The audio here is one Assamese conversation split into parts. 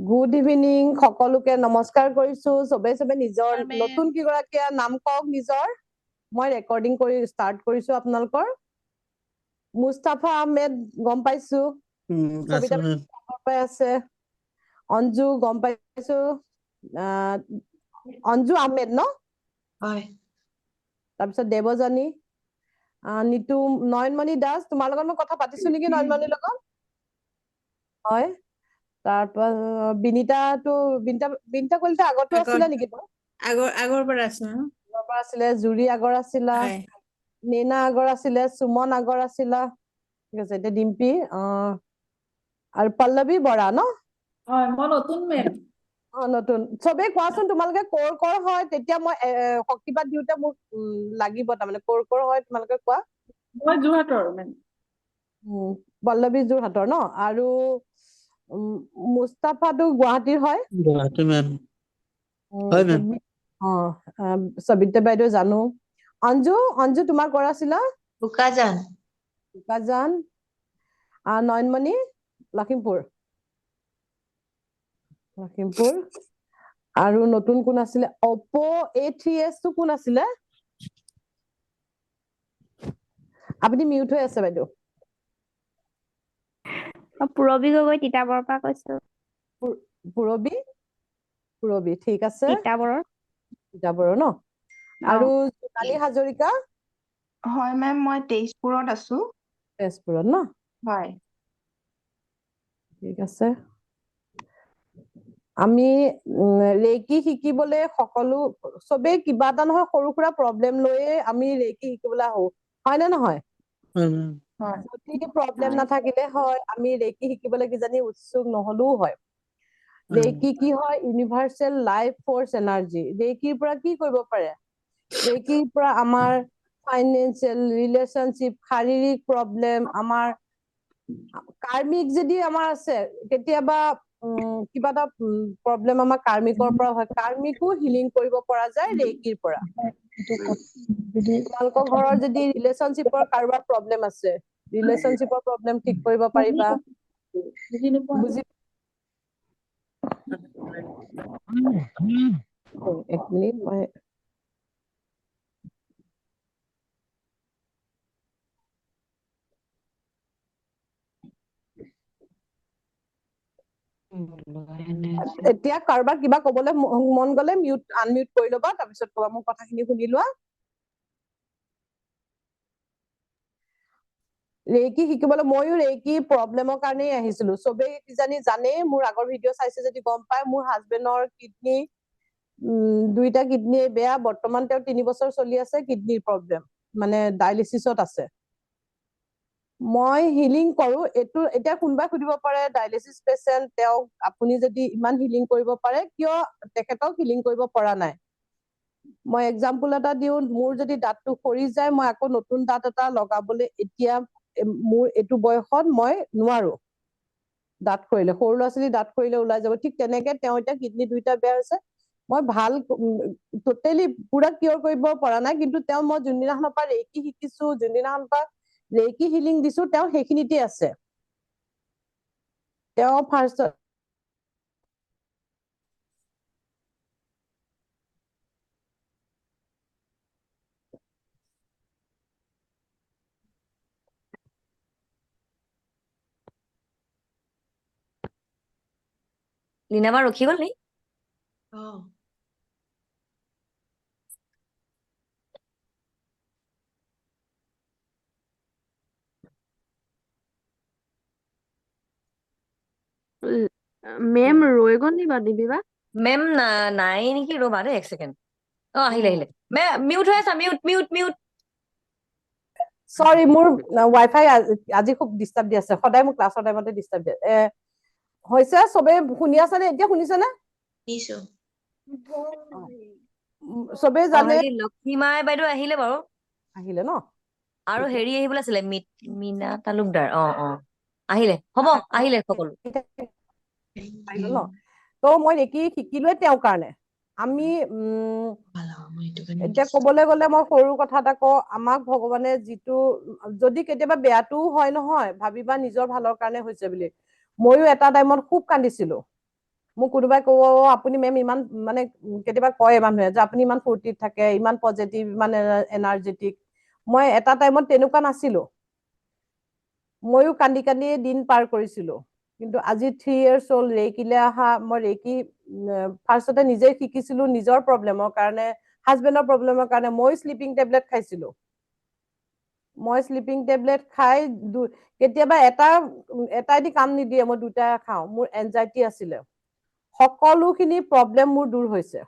গুড ইভিনিং সকলোকে নমস্কাৰ কৰিছো সবে নিজৰ Amen. নতুন কিগৰাকীয়ে নাম কওক নিজৰ মই ৰেকৰ্ডিং কৰি ষ্টাৰ্ট কৰিছো আপোনালোকৰ মুস্তাফা আহমেদ গম পাইছো সবিতা পাই আছে অঞ্জু গম পাইছো অঞ্জু আহমেদ ন হয় তাৰপিছত দেৱজানী নিতু নয়নমণি দাস তোমাৰ লগত মই কথা পাতিছো নেকি নয়নমণিৰ লগত হয় তাৰপৰা বিনিতা কলিতা আগতো আছিলে নেকি আগৰ পৰা আছে ন আগৰ পৰা আছিলে জুৰি আগৰ আছিলা হয় নেনা আগৰ আছিলে সুমন আগৰ আছিলা ঠিক আছে এতিয়া ডিম্পি আৰু পল্লৱী বৰা ন হয় মই নতুন মেম নতুন চবেই কোৱাচোন তোমালোকে কৰ হয় তেতিয়া মই শক্তিবাদ দিওঁতে মোক লাগিব তাৰমানে কৰ হয় তোমালোকে কোৱা মই যোৰহাটৰ মেম পল্লৱী যোৰহাটৰ ন আৰু মুস্তাফাটো গুৱাহাটীৰ হয় গুৱাহাটী মেম হয় মেম সবিতা বাইদেউ জানো অঞ্জু তোমাৰ কৰ আছিলা বোকাজান নয়নমণি লখিমপুৰ আৰু নতুন কোন আছিলে অপো A3S টো কোন আছিলে আপুনি মিউট হৈ আছে বাইদেউ পুৰবী গগৈ তিতাবৰৰ পৰা কৈছো পুৰবী ঠিক আছে তিতাবৰৰ ন আৰু জোনালী হাজৰিকা হয় মেম মই তেজপুৰত আছো তেজপুৰত ন হয় ঠিক আছে আমি ৰেকি শিকিবলৈ সকলো সবেই কিবা এটা নহয় সৰু সুৰা প্ৰব্লেম লৈয়ে আমি ৰেকি শিকিবলৈ আহো হয় নে নহয় যদি প্ৰব্লেম নাথাকিলে হয় আমি ৰেকি শিকিবলৈ কিজানি উৎসুক নহলেও হয় ৰেকি কি হয় ইউনিভাৰ্চেল লাইফ ফৰ্চ এনাৰ্জি ৰেকিৰ পৰা কি কৰিব পাৰে ৰেকিৰ পৰা আমাৰ ফাইনেন্সিয়েল ৰিলেশনশ্বিপ শাৰীৰিক প্ৰব্লেম আমাৰ কাৰ্মিক যদি আমাৰ আছে কেতিয়াবা কিবা এটা প্ৰব্লেম আমাৰ কাৰ্মিকৰ পৰা হয় কাৰ্মিকো হিলিং কৰিব পৰা যায় ৰেকিৰ পৰা তোমালোকৰ ঘৰৰ যদি ৰিলেশনশ্বিপৰ কাৰোবাৰ প্ৰব্লেম আছে ৰিলেশনশ্বিপৰ প্ৰব্লেম ঠিক কৰিব পাৰিবা বুজি এক মিনিট মই এতিয়া কাৰোবাৰ কিবা কবলৈ মন গলে আনমিউট কৰি ল'বা তাৰপিছত কবা মোৰ কথাখিনি শুনি লোৱা ৰেকি শিকিবলৈ ময়ো ৰেকি প্ৰব্লেমৰ কাৰণেই আহিছিলো চবেই কিজানি জানেই মোৰ আগৰ ভিডিঅ' চাইছে যদি গম পায় মোৰ হাজবেণ্ডৰ কিডনী দুইটা কিডনী বেয়া বৰ্তমান তেওঁ 3 বছৰ চলি আছে কিডনীৰ প্ৰব্লেম মানে ডায়ালিচিছত আছে মই হিলিং কৰো এইটো এতিয়া কোনোবাই সুধিব পাৰে ডায়ালিচিছ পেচেণ্ট তেওঁক আপুনি যদি ইমান হিলিং কৰিব পাৰে কিয় তেখেতক হিলিং কৰিব পৰা নাই মই এক্সাম্পল এটা দিওঁ মোৰ যদি দাঁতটো সৰি যায় মই আকৌ নতুন দাঁত এটা লগাবলৈ এতিয়া মোৰ এইটো বয়সত মই নোৱাৰো দাঁত সৰিলে সৰু ল'ৰা ছোৱালী দাঁত সৰিলে ওলাই যাব ঠিক তেনেকে তেওঁ এতিয়া কিডনী দুইটা বেয়া হৈছে মই ভাল টোটেলি পুৰা কিয়ৰ কৰিব পৰা নাই কিন্তু তেওঁ মই যোনদিনাখনৰ পৰা ৰেকি শিকিছো যোনদিনাখনৰ পৰা ৰেকি হিলিং দিছো তেওঁ সেইখিনিতে আছে তেওঁ ফাৰ্ষ্ট লিনাবা ৰখি গল নি মেম ৰৈ গল নি বাৰু দিবিবা মেম নাই নেকি ৰবা দেই এক ছেকেণ্ড আহিলে মিউট হৈ আছা মিউট সৰি মোৰ ৱাইফাই আজি খুব ডিষ্টাৰ্ব দি আছে সদায় মোৰ ক্লাছৰ টাইমতে ডিষ্টাৰ্ব দিয়ে হৈছে সবে শুনি আছা নে এতিয়া শুনিছানে সবে জানে লক্ষীমাই বাইদেউ আহিলে বাৰু আহিলে ন আৰু হেৰি আহিবলৈ আছিলে মীনা তালুকদাৰ আহিলে হ'ব আহিলে সকলো ন তো মই ৰেকি শিকিলোৱে তেওঁৰ কাৰণে আমি এতিয়া কবলৈ গলে মই সৰু কথা এটা কওঁ আমাক ভগৱানে যিটো যদি কেতিয়াবা বেয়াটোও হয় নহয় ভাবিবা নিজৰ ভালৰ কাৰণে হৈছে বুলি ময়ো এটা টাইমত খুব কান্দিছিলো মোক কোনোবাই ক'ব আপুনি মেম ইমান মানে কেতিয়াবা কয় মানুহে যে আপুনি ইমান ফূৰ্তিত থাকে, ইমান পজিটিভ, ইমান এনাৰ্জেটিক। মই এটা টাইমত তেনেকুৱা নাছিলো, ময়ো কান্দি কান্দি দিন পাৰ কৰিছিলো। কিন্তু আজি 3 years হ'ল ৰেইকিলে অহা। মই ৰেইকি ফাৰ্ষ্টতে নিজে শিকিছিলো নিজৰ প্ৰব্লেমৰ কাৰণে, হাজবেণ্ডৰ প্ৰব্লেমৰ কাৰণে। মই শ্লিপিং টেবলেট খাইছিলো। মই শ্লিপিং টেবলেট খাই কেতিয়াবা এটাইদি কাম নিদিয়ে, মই 2টা খাওঁ। মোৰ এনজাইটি আছিলে। সকলোখিনি প্ৰব্লেম মোৰ দূৰ হৈছে।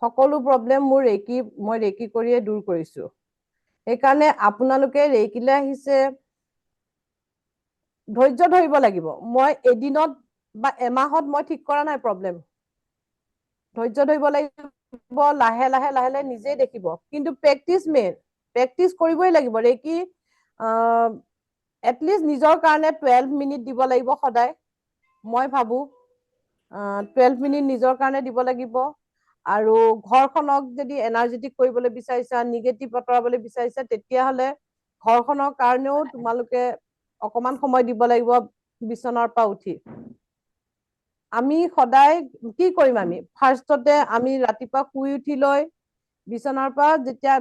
সকলো প্ৰব্লেম মই ৰেকি কৰিয়ে দূৰ কৰিছো। সেইকাৰণে আপোনালোকে ৰেকিলে আহিছে, ধৈৰ্য ধৰিব লাগিব। মই এদিনত বা এমাহত মই ঠিক কৰা নাই প্ৰব্লেম। ধৈৰ্য ধৰিব লাগিব, লাহে লাহে লাহে লাহে নিজেই দেখিব। কিন্তু প্ৰেক্টিচ মেইন, প্ৰেক্টিচ কৰিবই লাগিব। ৰেকি এটলিষ্ট নিজৰ কাৰণে 12 মিনিট দিব লাগিব সদায়। মই ভাবো 12 মিনিট নিজৰ কাৰণে দিব লাগিব। আৰু ঘৰখনক যদি এনাৰ্জেটিক কৰিবলৈ বিচাৰিছা, নিগেটিভ আঁতৰাবলৈ বিচাৰিছা, তেতিয়াহ'লে ঘৰখনৰ কাৰণেও তোমালোকে অকমান সময় দিব লাগিব বিচনাৰ পৰা উঠি। আমি সদায় কি কৰিম? আমি ফাৰ্ষ্টতে আমি ৰাতিপুৱা শুই উঠি লৈ বিচনাৰ পৰা যেতিয়া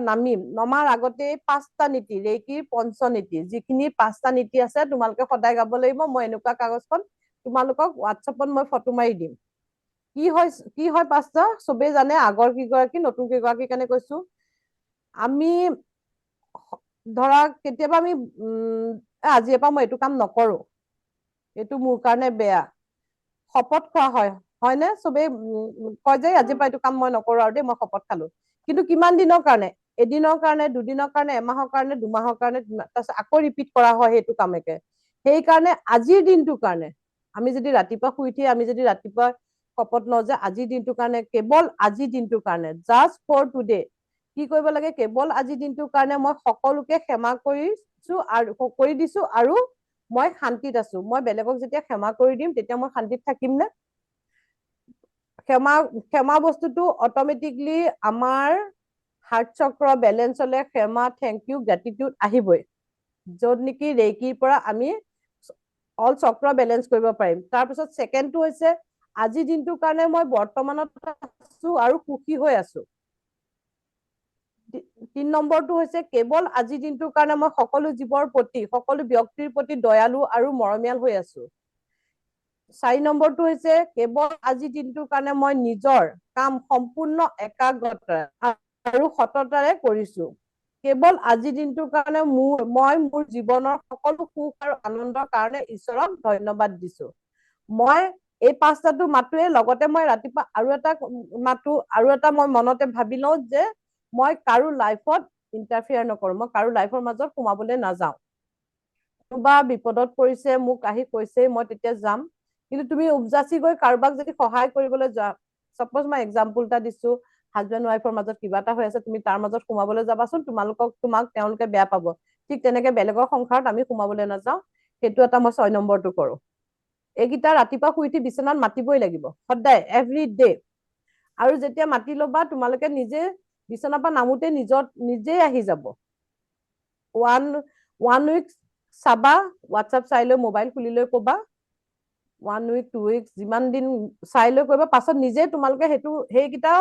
নমাৰ আগতে 5টা নীতি, ৰেকিৰ পঞ্চনীতি, যিখিনি 5টা নীতি আছে তোমালোকে সদায় গাব লাগিব। মই এনেকুৱা কাগজখন তোমালোকক হোৱাটছএপত মই ফটো মাৰি দিম। কি হয় 5টা চবেই জানে, আগৰ কেইগৰাকী নতুন কেইগৰাকীৰ কাৰণে কৈছো। আমি ধৰা কেতিয়াবা আমি আজিৰ পৰা মই এইটো কাম নকৰো, এইটো মোৰ কাৰণে বেয়া, শপত খোৱা হয়নে? চবেই কয় যে আজিৰ পৰা এইটো কাম মই নকৰো আৰু দেই, মই শপত খালো। কিন্তু কিমান দিনৰ কাৰণে? এদিনৰ কাৰণে, 2 দিনৰ কাৰণে, এমাহৰ কাৰণে, 2 মাহৰ কাৰণে, তাৰপিছত আকৌ ৰিপিট কৰা হয় সেইটো কামেকে। সেইকাৰণে আজিৰ দিনটোৰ কাৰণে আমি যদি ৰাতিপুৱা শুই উঠি আমি যদি ৰাতিপুৱা শপত লওঁ যে আজিৰ দিনটোৰ কাৰণে, কেৱল আজিৰ দিনটোৰ কাৰণে, জাষ্ট ফৰ টুডে, কি কৰিব লাগে? কেৱল আজিৰ দিনটোৰ কাৰণে মই সকলোকে ক্ষমা কৰি দিছো আৰু মই শান্তিত আছো। মই বেলেগক যেতিয়া ক্ষমা কৰি দিম তেতিয়া মই শান্তিত থাকিম নে? ক্ষমা বস্তুটো অটমেটিকলি আমাৰ হাৰ্ট চক্ৰ বেলেঞ্চ হলে ক্ষমা, থেংক ইউ, গ্ৰেটিটিউড আহিবই। য'ত নেকি ৰেকিৰ পৰা আমি অল চক্ৰ বেলেঞ্চ কৰিব পাৰিম। তাৰপিছত ছেকেণ্ডটো হৈছে আজিৰ দিনটোৰ কাৰণে মই বৰ্তমানত আছো আৰু সুখী হৈ আছো। 3 নম্বৰটো হৈছে কেৱল আজিৰ দিনটোৰ কাৰণে মই সকলো জীৱৰ প্ৰতি, সকলো ব্যক্তিৰ প্ৰতি দয়ালু আৰু মৰমীয়াল হৈ আছো। 4 নম্বৰটো হৈছে কেৱল আজিৰ দিনটোৰ কাৰণে মই নিজৰ কাম সম্পূৰ্ণ একাগ্ৰতা আৰু সততাৰে কৰিছো। কেৱল আজিৰ দিনটোৰ কাৰণে মই মোৰ জীৱনৰ সকলো সুখ আৰু আনন্দৰ কাৰণে ঈশ্বৰক ধন্যবাদ দিছো। মই এই 5টাটো মাতোৱে, লগতে মই ৰাতিপুৱা আৰু এটা মাতো, আৰু এটা মই মনতে ভাবি লওঁ যে মই কাৰো লাইফত ইণ্টাৰফিয়াৰ নকৰো, মই কাৰো লাইফৰ মাজত সোমাবলৈ নাযাওঁ। কোনোবা বিপদত পৰিছে, মোক আহি কৈছে, মই তেতিয়া যাম। কিন্তু তুমি উপজাচি গৈ কাৰোবাক যদি সহায় কৰিবলৈ যোৱা, চাপোজ মই এক্সাম্পল এটা দিছো, হাজবেণ্ড ৱাইফৰ মাজত কিবা এটা হৈ আছে, তুমি তাৰ মাজত সোমাবলৈ যাবাচোন, তোমাক তেওঁলোকে বেয়া পাব। ঠিক তেনেকে বেলেগৰ সংসাৰত আমি সোমাবলৈ নাযাওঁ। সেইটো এটা মই 6 নম্বৰটো কৰো। এইকেইটা ৰাতিপুৱা শুই উঠি বিচনাত মাতিবই লাগিব সদায়, এভৰি ডে। আৰু যেতিয়া মাতি ল'বা তোমালোকে নিজে বিচনাৰ পৰা নামোতে নিজেই আহি যাব। 1 week চাবা, হোৱাটছএপ চাই লৈ, মোবাইল খুলি লৈ কবা, 1 week 2 weeks যিমান দিন চাই লৈ কৰিবা, পাছত নিজে তোমালোকে সেইকেইটা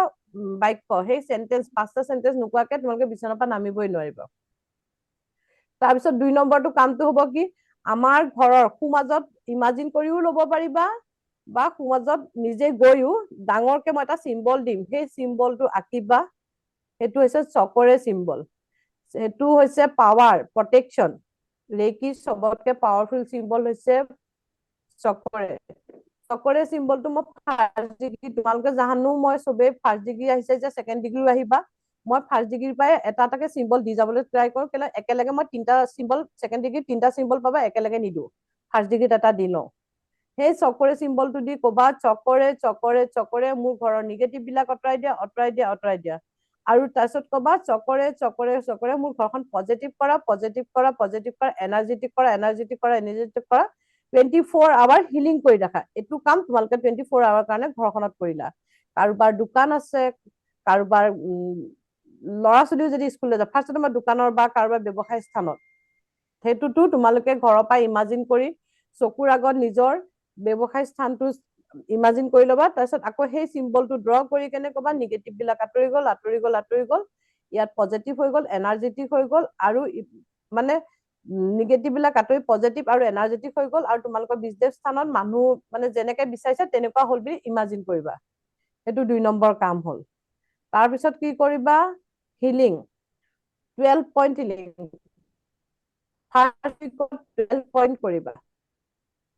বাক্য, সেই চেন্টেন্স, 5টা চেন্টেন্স নোকোৱাকে তোমালোকে বিচনাৰ পৰা নামিবই নোৱাৰিবা। তাৰপিছত 2 নম্বৰটো কামটো হব কি? আমাৰ ঘৰৰ সোঁমাজত ইমাজিন কৰিও ল'ব পাৰিবা, বা সোঁমাজত নিজে গৈও ডাঙৰকে মই এটা চিম্বল দিম, সেই চিম্বলটো আঁকিবা। সেইটো হৈছে চকৰে চিম্বল। সেইটো হৈছে পাৱাৰ, প্ৰটেকশ্যন। ৰেকিৰ চবতকে পাৱাৰফুল চিম্বল হৈছে চকৰে চিম্বলটো মই 1st ডিগ্ৰী, তোমালোকে জানো মই চবেই 1st ডিগ্ৰী আহিছে যে 2nd ডিগ্ৰীও আহিবা। মই 1st ডিগ্ৰীৰ পৰাই এটা এটাকে চিম্বল দি যাবলৈ ট্ৰাই কৰো, কেলে একেলগে মই 3টা চিম্বল, 2nd ডিগ্ৰীত 3টা চিম্বল পাবা, একেলগে নিদিওঁ। 1st ডিগ্ৰীত এটা দি লওঁ। সেই চকৰে চিম্বলটো দি কবা, চকৰে চকৰে চকৰে মোৰ ঘৰৰ নিগেটিভ বিলাক আঁতৰাই দিয়া, আঁতৰাই দিয়া, আঁতৰাই দিয়া। আৰু তাৰপিছত কবা, চকৰে চকৰে চকৰে মোৰ ঘৰখন পজিটিভ কৰা, পজিটিভ কৰা, পজিটিভ কৰা, এনাৰ্জেটিক কৰা, এনাৰ্জেটিক কৰা, এনাৰ্জেটিক কৰা। 24 আৱাৰ হিলিং কৰি ৰাখা। এইটো কাম তোমালোকে 24 আৱাৰ কাৰণে ঘৰখনত কৰিলা। কাৰোবাৰ দোকান আছে, কাৰোবাৰ ল'ৰা ছোৱালীও যদি স্কুললৈ যায়, ফাৰ্ষ্টতে মই দোকানৰ বা কাৰোবাৰ ব্যৱসায় স্থানত, সেইটোতো তোমালোকে ঘৰৰ পৰা ইমাজিন কৰি চকুৰ আগত নিজৰ ব্যৱসায় স্থানটো ইমাজিন কৰি ল'বা, তাৰপিছত আকৌ সেই চিম্বলটো ড্ৰ কৰি কেনে ক'বা নিগেটিভ বিলাক আঁতৰি গ'ল আঁতৰি গ'ল আঁতৰি গ'ল, ইয়াত পজিটিভ হৈ গ'ল, এনাৰ্জেটিক হৈ গ'ল, আৰু মানে নিগেটিভ বিলাক আঁতৰি পজিটিভ আৰু এনাৰ্জেটিক হৈ গ'ল, আৰু তোমালোকৰ বিজনেছ স্থানত মানুহ মানে যেনেকে বিচাৰিছে তেনেকুৱা হ'ল বুলি ইমাজিন কৰিবা। সেইটো 2 নম্বৰ কাম হ'ল। তাৰপিছত কি কৰিবা, হিলিং 12 পইণ্ট হিলিং, ফাৰ্ষ্ট উইকত 12 পইণ্ট কৰিবা।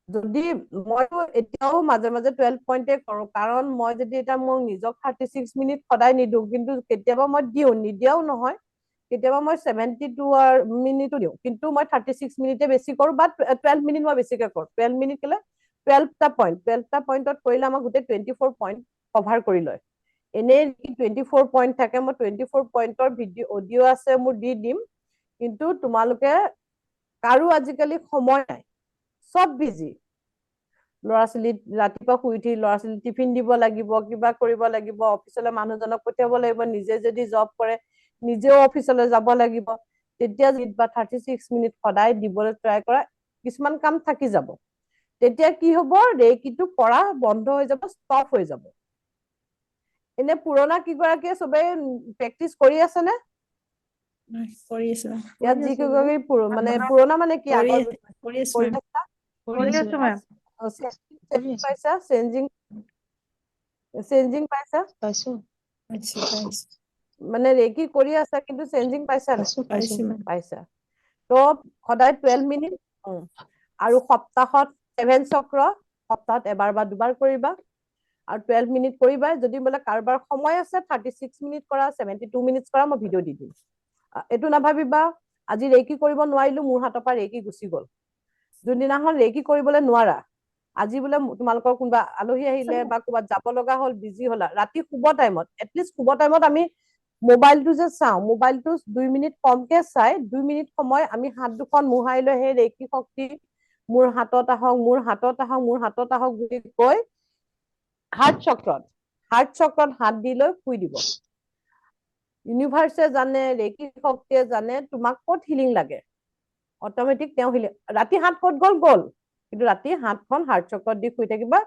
যদি মইতো এতিয়াও মাজে মাজে 12 পইণ্টে কৰো, কাৰণ মই যদি এতিয়া মোক নিজক 36 মিনিট সদায় নিদিওঁ, কিন্তু কেতিয়াবা মই দিওঁ, নিদিয়াও নহয়, কেতিয়াবা মই 72 মিনিটো দিওঁ, কিন্তু মই 36 মিনিটে বেছি কৰো, বা 12 মিনিট মই বেছিকে কৰো। 12 মিনিট কেলে 12টা পইণ্টত কৰিলে আমাক গোটেই 24 পইণ্ট কভাৰ কৰি লয়। এনেই 24 পইণ্ট থাকে, মই 24 পইণ্টৰ অডিঅ' আছে মোৰ দি দিম, কিন্তু তোমালোকে কাৰো আজিকালি সময় নাই, চব বিজি। ল'ৰা ছোৱালী ৰাতিপুৱা শুই উঠি ল'ৰা ছোৱালী টিফিন দিব লাগিব, কিবা কৰিব লাগিব, অফিচলৈ মানুহজনক পঠিয়াব লাগিব, নিজে যদি জব কৰে নিজেও অফিচলৈ যাব লাগিব, তেতিয়া বা 36 মিনিট সদায় দিবলৈ ট্ৰাই কৰা, কিছুমান কাম থাকি যাব, তেতিয়া কি হ'ব, ৰেকিটো কৰা বন্ধ হৈ যাব, ষ্টপ হৈ যাব। এনে পুৰণা কেইগৰাকীয়ে চবে প্ৰেক্টিচ কৰি আছে নে? কৰি আছো ইয়াত যি কেইগৰাকী মানে পুৰণা মানে কি কৰি আগৰ কৰি আছো কৰি মেম থাকা? কৰি আছো মেম। পাইছা চেঞ্জিং পাইছা? পাইছো পাইছো মানে ৰেকি কৰি আছা কিন্তু চেঞ্জিং পাইছা নাই? পাইছো মেম পাইছা। তো সদায় 12 মিনিট, আৰু সপ্তাহত 7 চক্ৰ, সপ্তাহত এবাৰ বা দুবাৰ কৰিবা, আৰু 12 মিনিট কৰিবা। যদি বোলে কাৰোবাৰ সময় আছে 36 মিনিট কৰা, 72 মিনিট কৰা, মই ভিডিঅ' দি দিম। এইটো নাভাবিবা আজি ৰেকি কৰিব নোৱাৰিলো, মোৰ হাতৰ পৰা ৰেকি গুচি গ'ল। যোনদিনাখন ৰেকি কৰিবলৈ নোৱাৰা, আজি বোলে তোমালোকৰ কোনোবা আলহী আহিলে বা ক'ৰবাত যাব লগা হ'ল, বিজি হলা, ৰাতি শুব টাইমত, এটলিষ্ট শুব টাইমত আমি মোবাইলটো যে চাওঁ, মোবাইলটো 2 মিনিট কমকে চাই 2 মিনিট সময় আমি হাত দুখন মোহাৰি লৈ সেই ৰেকি শক্তি মোৰ হাতত আহক, মোৰ হাতত আহক, মোৰ হাতত আহক বুলি কৈ হাৰ্ট চক্ৰত হাত দি লৈ শুই দিব। ইউনিভাৰ্ছে জানে, ৰেকি শক্তিয়ে জানে তোমাক ক'ত হিলিং লাগে, অটমেটিক তেওঁ হিলিং। ৰাতি হাত ক'ত গ'ল, কিন্তু ৰাতি হাতখন হাৰ্ট চক্ৰত দি শুই থাকিবা।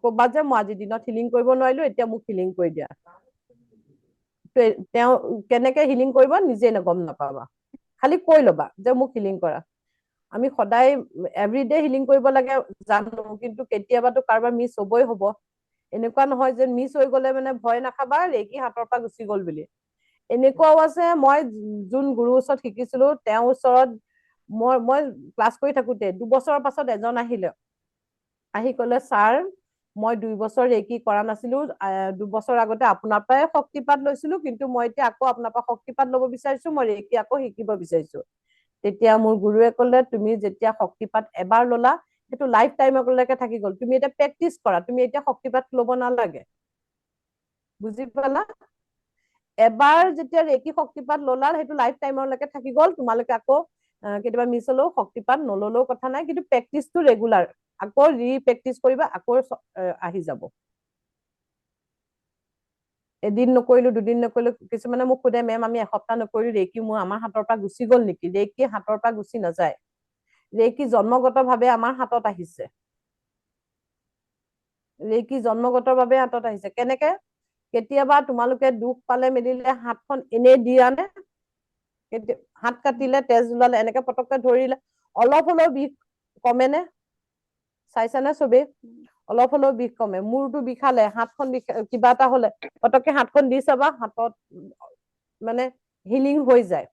ক'বা যে মই আজি দিনত হিলিং কৰিব নোৱাৰিলো, এতিয়া মোক হিলিং কৰি দিয়া। তেওঁ কেনেকে হিলিং কৰিব নিজে গম নাপাবা, খালি কৈ ল'বা যে মোক হিলিং কৰা। আমি সদায় এভৰিডে হিলিং কৰিব লাগে জানো, কিন্তু কেতিয়াবাতো কাৰোবাৰ মিছ হবই হ'ব। এনেকুৱা নহয় যে মিছ হৈ গলে মানে ভয় নাখাবা ৰেকি হাতৰ পৰা গুচি গ'ল বুলি। এনেকুৱাও আছে, মই যোন গুৰুৰ ওচৰত শিকিছিলো, তেওঁৰ ওচৰত মই ক্লাছ কৰি থাকোতে 2 বছৰৰ পাছত এজন আহিলে, আহি কলে ছাৰ মই 2 বছৰ ৰেকি কৰা নাছিলো, 2 বছৰ আগতে আপোনাৰ পৰাই শক্তিপাত লৈছিলো, কিন্তু মই এতিয়া আকৌ আপোনাৰ পৰা শক্তিপাত ল'ব বিচাৰিছো, মই ৰেকি আকৌ শিকিব বিচাৰিছো। তেতিয়া মোৰ গুৰুৱে কলে তুমি যেতিয়া শক্তিপাত এবাৰ ললা, সেইটো লাইফ টাইমলৈকে থাকি গ'ল, তুমি এতিয়া প্ৰেক্টিচ কৰা, তুমি এতিয়া শক্তিপাত ল'ব নালাগে। বুজি পালা? এবাৰ যেতিয়া ৰেকি শক্তিপাত ললা, সেইটো লাইফ টাইমলৈকে থাকি গ'ল, তোমালোকে আকৌ কেতিয়াবা মিছ হলেও শক্তিপাত নললেও কথা নাই, কিন্তু প্ৰেক্টিচটো ৰেগুলাৰ, আকৌ প্ৰেক্টিচ কৰিবা, আকৌ আহি যাব। এদিন নকৰিলো, 2 দিন নকৰিলো, কিছুমানে মোক সোধে মেম আমি এসপ্তাহ নকৰিলো ৰেকি মোৰ আমাৰ হাতৰ পৰা গুচি গ'ল নেকি? ৰেকি হাতৰ পৰা গুচি নাযায়, ৰেকি জন্মগত ভাৱে আমাৰ হাতত আহিছে, ৰেকি জন্মগত ভাৱে হাতত আহিছে। কেনেকে? কেতিয়াবা তোমালোকে দুখ পালে মেলিলে হাতখন এনেই দিয়া নে? হাত কাটিলে, তেজ ওলালে, এনেকে পটককে ধৰিলে অলপ হলেও বিষ কমে নে? চাইছানে চবেই? অলপ হলেও বিষ কমে। মূৰটো বিষালে, হাতখন কিবা এটা হলে পটককে হাতখন দি চাবা, হাতত মানে হিলিং হৈ যায়।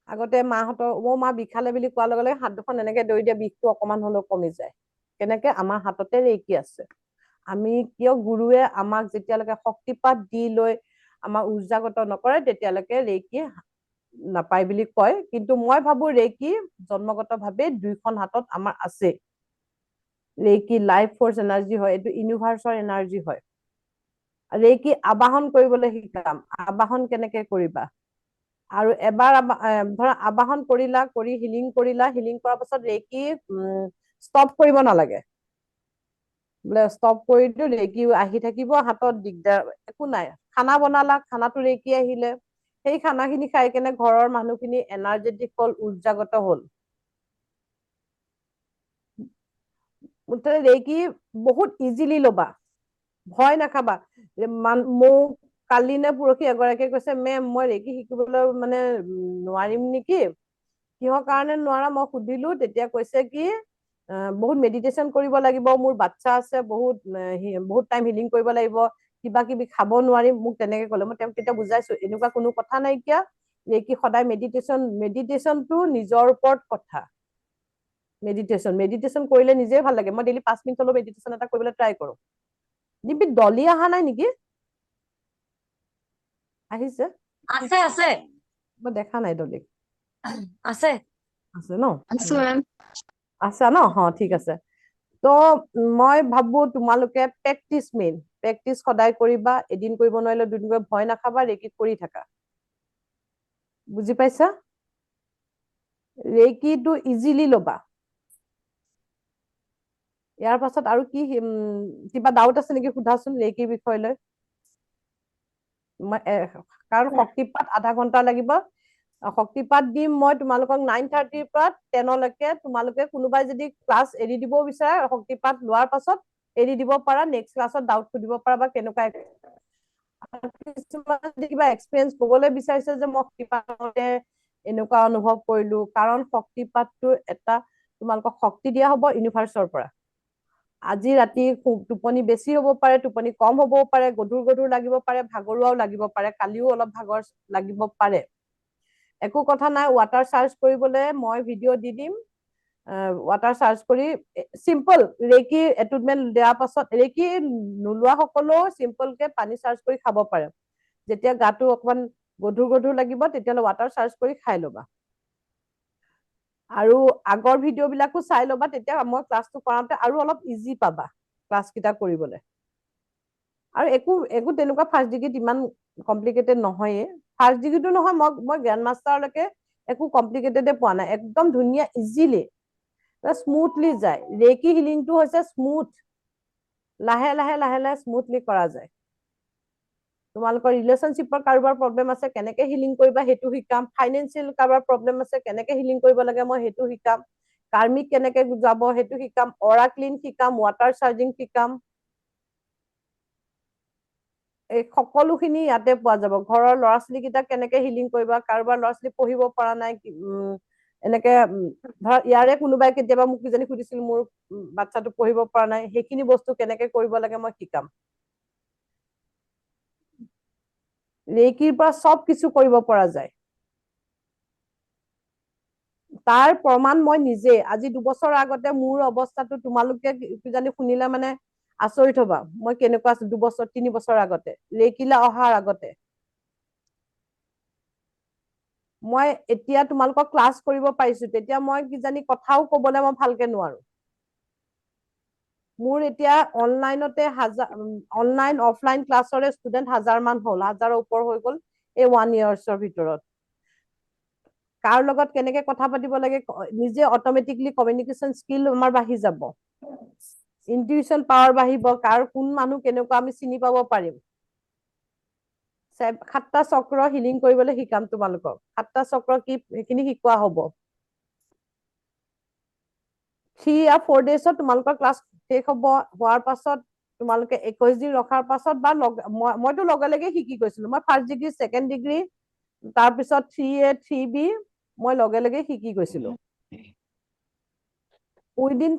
আগতে মাহঁতৰ মা বিষালে বুলি কোৱাৰ লগে লগে হাত দুখন এনেকে দৌৰি দিয়ে, বিষটো অকমান হলেও কমি যায়। কেনেকে? আমাৰ হাততে ৰেকি আছে। আমি কিয় গুৰুৱে আমাক যেতিয়ালৈকে শক্তিপাত দি লৈ আমাক উৰ্জাগত নকৰে, তেতিয়ালৈকে ৰেকি নাপায় বুলি কয়। কিন্তু মই ভাবো ৰেকি জন্মগত ভাৱে 2খন হাতত আমাৰ আছে। ৰেকি লাইফ ফৰ্চ এনাৰ্জি হয়, এইটো ইউনিভাৰ্চৰ এনাৰ্জি হয়। ৰেকি আবাহন কৰিবলৈ শিকাম, আবাহন কেনেকে কৰিবা। আৰু এবাৰ ধৰা আবাহন কৰিলা, কৰি হিলিং কৰিলা, হিলিং কৰাৰ পাছত ৰেকি ষ্টপ কৰিব নালাগে, বোলে ষ্টপ কৰি দিও, ৰেকি আহি থাকিব হাতত, দিগদাৰ একো নাই। খানা বনালা, খানাটো ৰেকি আহিলে, সেই খানাখিনি খাই কেনে ঘৰৰ মানুহখিনি এনাৰ্জেটিক হ'ল, উৰ্জাগত হ'ল। মুঠতে ৰেকি বহুত ইজিলি ল'বা, ভয় নাখাবা। মোক কালি নে পৰহি এগৰাকীয়ে কৈছে মেম মই ৰেকি শিকিবলৈ মানে নোৱাৰিম নেকি, কিহৰ কাৰণে নোৱাৰা মই সুধিলো, তেতিয়া কৈছে কি বহুত মেডিটেশ্যন কৰিব লাগিব, মোৰ বাচ্ছা আছে, বহুত টাইম হিলিং কৰিব লাগিব, কিবা কিবি খাব নোৱাৰিম, মোক তেনেকে ক'লে। মই তেওঁক তেতিয়া বুজাইছো এনেকুৱা কোনো কথা নাইকিয়া, ৰেকি সদায় মেডিটেশ্যনটো নিজৰ ওপৰত কথা। মেডিটেশ্যন কৰিলে নিজে ভাল লাগে। মই ডেইলি 5 মিনিট হ'লেও মেডিটেশ্যন এটা কৰিবলৈ ট্ৰাই কৰো। ডিম্পি ডলি অহা নাই নেকি? আহিছে? আছে আছে মই দেখা নাই ডলিক। আছে আছে ন? আছো মেম। আছা ন? ঠিক আছে। তো মই ভাবো তোমালোকে প্ৰেক্টিচ সদায় কৰিবা, এদিন কৰিব নোৱাৰিলে দুদিন কৰিব, ভয় নাখাবা, ৰেকি কৰি থাকা। বুজি পাইছা? ৰেকিটো ইজিলি ল'বা। ইয়াৰ পাছত আৰু কি কিবা ডাউট আছে নেকি সোধাচোন ৰেকিৰ বিষয় লৈ। কাৰণ শক্তিপাত আধা ঘন্টা লাগিব। শক্তিপাত দিম মই তোমালোকক 9:30 পৰা 10লৈকে। তোমালোকে কোনোবাই যদি ক্লাছ এৰি দিব বিচাৰে, শক্তিপাত লোৱাৰ পাছত এৰি দিব পাৰা, নেক্সট ক্লাছত ডাউট সুধিব পাৰা বা কেনেকুৱা কিবা এক্সপিৰিয়েঞ্চ কবলৈ বিচাৰিছে যে মই শক্তিপাততে এনেকুৱা অনুভৱ কৰিলো, কাৰণ শক্তিপাতটো এটা তোমালোকক শক্তি দিয়া হ'ব ইউনিভাৰ্চৰ পৰা। আজি ৰাতি টোপনি বেছি হ'ব পাৰে, টোপনি কম হ'বও পাৰে, গধুৰ লাগিব পাৰে, ভাগৰুৱাও লাগিব পাৰে, কালিও অলপ ভাগৰ লাগিব পাৰে। একো কথা নাই, ৱাটাৰ চাৰ্জ কৰিবলৈ মই ভিডিঅ' দি দিম। ৱাটাৰ চাৰ্জ কৰি চিম্পল ৰেকি এটুটমেণ্ট দিয়াৰ পাছত, ৰেকি নোলোৱা সকলেও চিম্পলকে পানী চাৰ্জ কৰি খাব পাৰে। যেতিয়া গাটো অকমান গধুৰ লাগিব তেতিয়াহ'লে ৱাটাৰ চাৰ্জ কৰি খাই ল'বা। আৰু আগৰ ভিডিঅ' বিলাকো চাই ল'বা, তেতিয়া মই ক্লাছটো কৰাওঁতে আৰু অলপ ইজি পাবা ক্লাছ কেইটা কৰিবলৈ। আৰু একো তেনেকুৱা ফাৰ্ষ্ট ডিগ্ৰীত ইমান কমপ্লিকেটেড নহয়ে। ফাৰ্ষ্ট ডিগ্ৰীটো নহয়, মই গ্ৰেণ্ড মাষ্টাৰলৈকে একো কমপ্লিকেটেডে পোৱা নাই, একদম ধুনীয়া ইজিলি স্মুথলি যায়। ৰেকি হিলিংটো হৈছে স্মুথ, লাহে স্মুথলি কৰা যায়। তোমালোকৰ ৰিলেশ্যনশ্বিপৰ কাৰোবাৰ প্ৰব্লেম আছে, কেনেকে হিলিং কৰিবা সেইটো শিকাম। ফাইনেন্সিয়েল কাৰোবাৰ প্ৰব্লেম আছে, কেনেকে হিলিং কৰিব লাগে মই সেইটো শিকাম। কাৰ্মিক কেনেকে যাব সেইটো শিকাম। অৰা ক্লিন শিকাম, ৱাটাৰ চাৰ্জিং শিকাম। এই সকলোখিনি ইয়াতে পোৱা যাব। ঘৰৰ ল'ৰা ছোৱালী কেইটাক কেনেকে হিলিং কৰিবা, কাৰোবাৰ ল'ৰা ছোৱালী পঢ়িব পৰা নাই, এনেকে ধৰ ইয়াৰে কোনোবাই কেতিয়াবা মোক কিজনী সুধিছিল মোৰ বাচ্ছাটো পঢ়িব পৰা নাই, সেইখিনি বস্তু কেনেকে কৰিব লাগে মই শিকাম। ৰেকিৰ পৰা চব কিছু কৰিব পৰা যায়। তাৰ প্ৰমাণ মই নিজে। আজি 2 বছৰ আগতে মোৰ অৱস্থাটো তোমালোকে কিজানি শুনিলে মানে আচৰিত হবা, মই কেনেকুৱা আছো 2 বছৰ 3 বছৰ আগতে, ৰেকিলে অহাৰ আগতে। মই এতিয়া তোমালোকক ক্লাছ কৰিব পাৰিছো, তেতিয়া মই কিজানি কথাও কবলৈ মই ভালকে নোৱাৰো। মোৰ এতিয়া অনলাইন অফলাইন ক্লাছৰে ষ্টুডেণ্ট 1000 মান হ'ল, 1000ৰ ওপৰ হৈ গ'ল এই 1 ইয়াৰ্ছৰ ভিতৰত। কাৰ লগত কেনেকে কথা পাতিব লাগে, নিজে অটমেটিকলি কমিউনিকেশ্যন স্কিল আমাৰ বাঢ়ি যাব, ইনটিউচন পাৱাৰ বাঢ়িব, কোন মানুহ কেনেকুৱা আমি চিনি পাব পাৰিম। 7টা চক্ৰ হিলিং কৰিবলৈ শিকাম তোমালোকক। 7টা চক্ৰ কি সেইখিনি শিকোৱা হ'ব। 3 বা 4 ডেজত তোমালোকৰ ক্লাছ শেষ হ'ব। হোৱাৰ পাছত তোমালোকে 21 দিন ৰখাৰ পাছত বা মইতো লগে শিকি গৈছিলো। মই ফাৰ্ষ্ট ডিগ্ৰী, ছেকেণ্ড ডিগ্ৰী, তাৰপিছত 3A 3B মই লগে শিকি গৈছিলো। উইদিন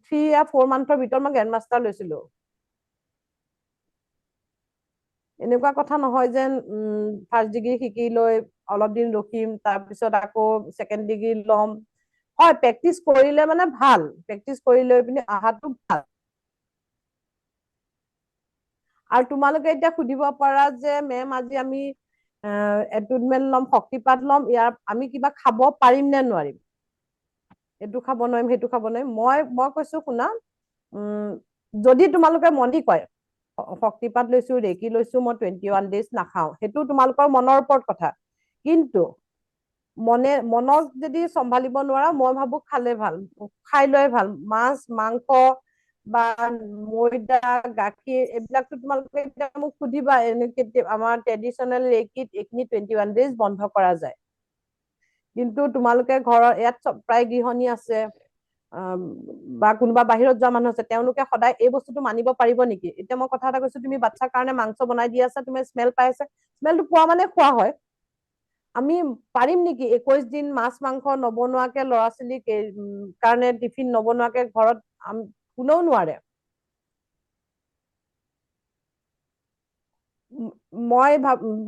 3 বা 4 মান্থৰ ভিতৰত মই গ্ৰেণ্ড মাষ্টাৰ লৈছিলো। এনেকুৱা কথা নহয় যেন ফাৰ্ষ্ট ডিগ্ৰী শিকি লৈ অলপ দিন ৰখিম, তাৰপিছত আকৌ ছেকেণ্ড ডিগ্ৰী ল'ম। হয়, প্ৰেক্টিচ কৰিলে মানে ভাল, প্ৰেক্টিচ কৰি লৈ পিনি অহাটো ভাল। আৰু তোমালোকে এতিয়া সুধিব পাৰা যে মেম আজি আমি এটুটমেণ্ট ল'ম, শক্তিপাত ল'ম, ইয়াৰ আমি কিবা খাব পাৰিম নে নোৱাৰিম, এইটো খাব নোৱাৰিম সেইটো খাব নোৱাৰিম। মই কৈছো শুনা, যদি তোমালোকে মনি কয় শক্তিপাত লৈছো, ৰেকি লৈছো, মই 21 ডেজ নাখাও, সেইটো তোমালোকৰ মনৰ ওপৰত কথা। কিন্তু মনক যদি চম্ভালিব নোৱাৰা, মই ভাবো খালে ভাল, খাই লৈ ভাল। মাছ মাংস বা ময়দা গাখীৰ এইবিলাকতো তোমালোকে এতিয়া মোক সুধিবা, আমাৰ ট্ৰেডিচনেল ৰেকিত এইখিনি 21 ডেজ বন্ধ কৰা যায়। কিন্তু তোমালোকে ঘৰৰ ইয়াত প্ৰায় গৃহিণী আছে, বা কোনোবা বাহিৰত যোৱা মানুহ আছে তেওঁলোকে সদায় এই বস্তুটো মানিব পাৰিব নেকি? এতিয়া মই কথা এটা কৈছো, তুমি বাচ্ছাৰ কাৰণে মাংস বনাই দি আছা, তুমি স্মেল পাই আছা, স্মেলটো পোৱা মানে খোৱা হয়। আমি পাৰিম নেকি 21 দিন মাছ মাংস নবনোৱাকে ল'ৰা ছোৱালীক কাৰণে টিফিন নবনোৱাকে ঘৰত? কোনেও নোৱাৰে।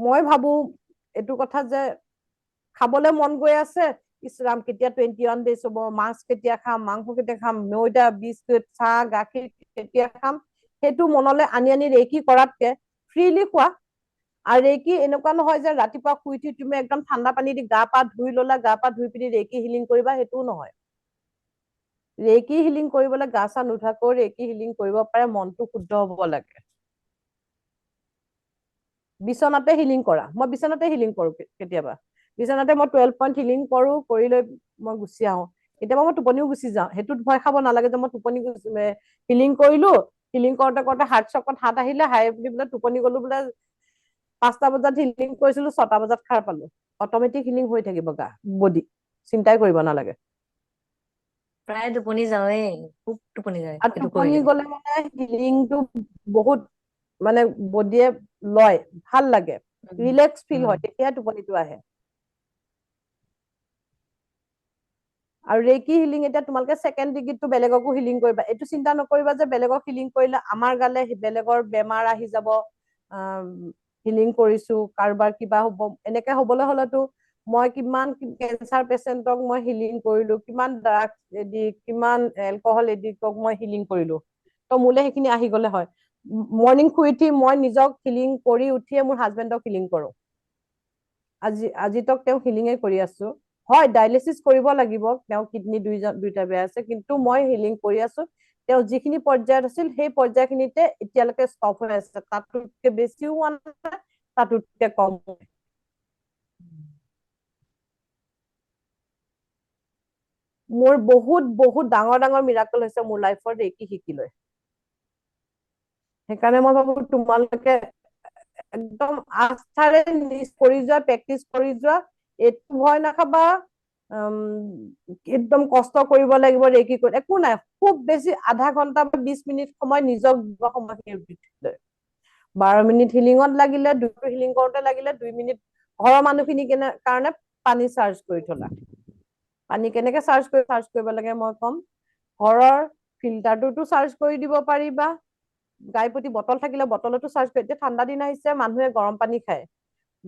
মই ভাবো এইটো কথা যে খাবলৈ মন গৈ আছে, ইছৰাম কেতিয়া 21 ডেজ হ'ব, মাছ কেতিয়া খাম, মাংস কেতিয়া খাম, ময়দা বিস্কুট চাহ গাখীৰ কেতিয়া খাম, সেইটো মনলৈ আনি আনি ৰেকি কৰাতকে ফ্ৰীলি খোৱা। আৰু ৰেকি এনেকুৱা নহয় যে ৰাতিপুৱা শুই উঠি তুমি একদম ঠাণ্ডা পানী দি গা পা ধুই ললা, গা পা ধুই পিনি ৰেকি হিলিং কৰিবা, সেইটোও নহয়। ৰেকি হিলিং কৰিবলৈ গা চা নুধুৱাকৈ ৰেকি হিলিং কৰিব পাৰে, মনটো শুদ্ধ হব লাগে। বিচনাতে হিলিং কৰা, মই বিচনাতে হিলিং কৰো কেতিয়াবা। বিচনাতে মই 12 পইণ্ট হিলিং কৰো, কৰি লৈ মই গুচি আহো। কেতিয়াবা মই টোপনিও গুচি যাওঁ, সেইটোত ভয় খাব নালাগে যে মই টোপনি হিলিং কৰিলো, হিলিং কৰোতে কৰোতে হাৰ্ট চকত হাত আহিলে, হাই বুলি বোলে টোপনি গলো বোলে 5টা বজাত হিলিং কৰিছিলো 6টা বজাত সাৰ পালো। অটমেটিক হিলিং হৈ থাকিব গা বডি, চিন্তাই কৰিব নালাগে। প্ৰায় টোপনি যাওঁৱেই, খুব টোপনি যায় আৰু সেইটো টোপনি কৰিলে। গলে মানে হিলিংটো বহুত মানে বডিয়ে লয়, ভাল লাগে, ৰিলেক্স ফিল হয়, তেতিয়া টোপনিটো আহে। আৰু ৰেকি হিলিং এতিয়া তোমালোকে 2nd ডিগ্ৰীটো বেলেগকো হিলিং কৰিবা, এইটো চিন্তা নকৰিবা যে বেলেগক হিলিং কৰিলে আমাৰ গালে বেলেগৰ বেমাৰ আহি যাব, হিলিং কৰিছো কাৰোবাৰ কিবা হ'ব। এনেকে হবলৈ হলেতো মই কিমান কেঞ্চাৰ পেচেণ্টক মই হিলিং কৰিলো, কিমান ড্ৰাগছ এডিক্ট, কিমান এলকহল এডিক্টক মই হিলিং কৰিলো, তো মোলে সেইখিনি আহি গলে হয়। মৰ্ণিং শুই উঠি মই নিজক হিলিং কৰি উঠিয়ে মোৰ হাজবেণ্ডক হিলিং কৰো। আজি তক তেওঁ হিলিঙে কৰি আছো। হয় ডায়েলিচিছ কৰিব লাগিব, তেওঁ কিডনী দুইটা বেয়া আছে, কিন্তু মই হিলিং কৰি আছো। তেওঁ যিখিনি পৰ্যায়ত আছিল সেই পৰ্যায়খিনিতে এতিয়ালৈকে ষ্টপ হৈ আছে, তাতোতকে বেছিও হোৱা নাই, তাতোতকে কম। মোৰ বহুত বহুত ডাঙৰ ডাঙৰ মিৰাকল হৈছে মোৰ লাইফত ৰেকি শিকি লৈ। সেইকাৰণে মই ভাবো তোমালোকে একদম আস্থাৰে কৰি যোৱা, প্ৰেক্টিচ কৰি যোৱা, এইটো ভয় নাখাবা একদম কষ্ট কৰিব লাগিব ৰেকি কৰি, একো নাই। খুব বেছি আধা ঘন্টা বা 20 মিনিট সময় নিজক সময়খিনি 12 মিনিট হিলিঙত লাগিলে, 2 হিলিং কৰোতে লাগিলে 2 মিনিট ঘৰৰ মানুহখিনিৰ কাৰণে পানী চাৰ্জ কৰি থলা। পানী কেনেকে চাৰ্জ কৰিব লাগে মই কম। ঘৰৰ ফিল্টাৰটোতো চাৰ্জ কৰি দিব পাৰিবা, গাই প্ৰতি বটল থাকিলে বটলতো চাৰ্জ কৰি। এতিয়া ঠাণ্ডা দিন আহিছে, মানুহে গৰম পানী খায়,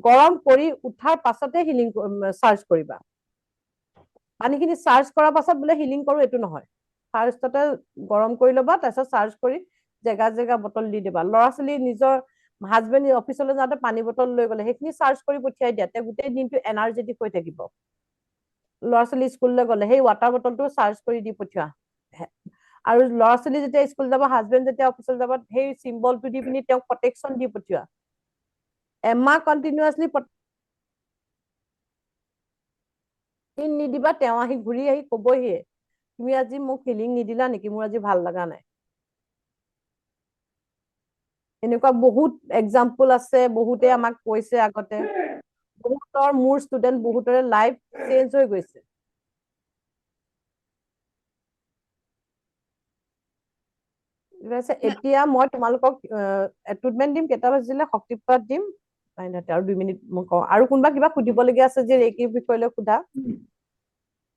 গৰম কৰি উঠাৰ পাছতে হিলিং চাৰ্জ কৰিবা। পানীখিনি চাৰ্জ কৰাৰ পাছত বোলে হিলিং কৰো এইটো নহয়, ফাৰ্ষ্টতে গৰম কৰি ল'বা, তাৰপিছত চাৰ্জ কৰি জেগা জেগা বটল দি দিবা। ল'ৰা ছোৱালী নিজৰ হাজবেণ্ড অফিচলৈ যাওঁতে পানী বটল লৈ গলে সেইখিনি চাৰ্জ কৰি পঠিয়াই দিয়া, তেওঁ গোটেই দিনটো এনাৰ্জেটিক হৈ থাকিব। ল'ৰা ছোৱালী স্কুললৈ গলে সেই ৱাটাৰ বটলটো চাৰ্জ কৰি দি পঠিওৱা। আৰু ল'ৰা ছোৱালী যেতিয়া স্কুল যাব, হাজবেণ্ড যেতিয়া অফিচলৈ যাব, সেই চিম্বলটো দি পিনি তেওঁক প্ৰটেকশ্যন দি পঠিওৱা। এমাহ কণ্টিনিউৱাছলি নিদিবা, তেওঁ আহি ঘূৰি আহি কবহিয়ে তুমি আজি মোক হিলিং নিদিলা নেকি, মোৰ আজি ভাল লগা নাই। এনেকুৱা বহুত এক্সাম্পল আছে, বহুতে আমাক কৈছে আগতে, বহুতৰ মোৰ ষ্টুডেন্ট বহুতৰে লাইফ চেঞ্জ হৈ গৈছে। এতিয়া মই তোমালোকক এটুটমেন্ট দিম, কেইটা বাজিলে, শক্তিপাত দিম। আৰু 2 মিনিট মই কওঁ। আৰু কোনোবা কিবা সুধিবলগীয়া আছে যে ৰেকিৰ বিষয় লৈ সোধা।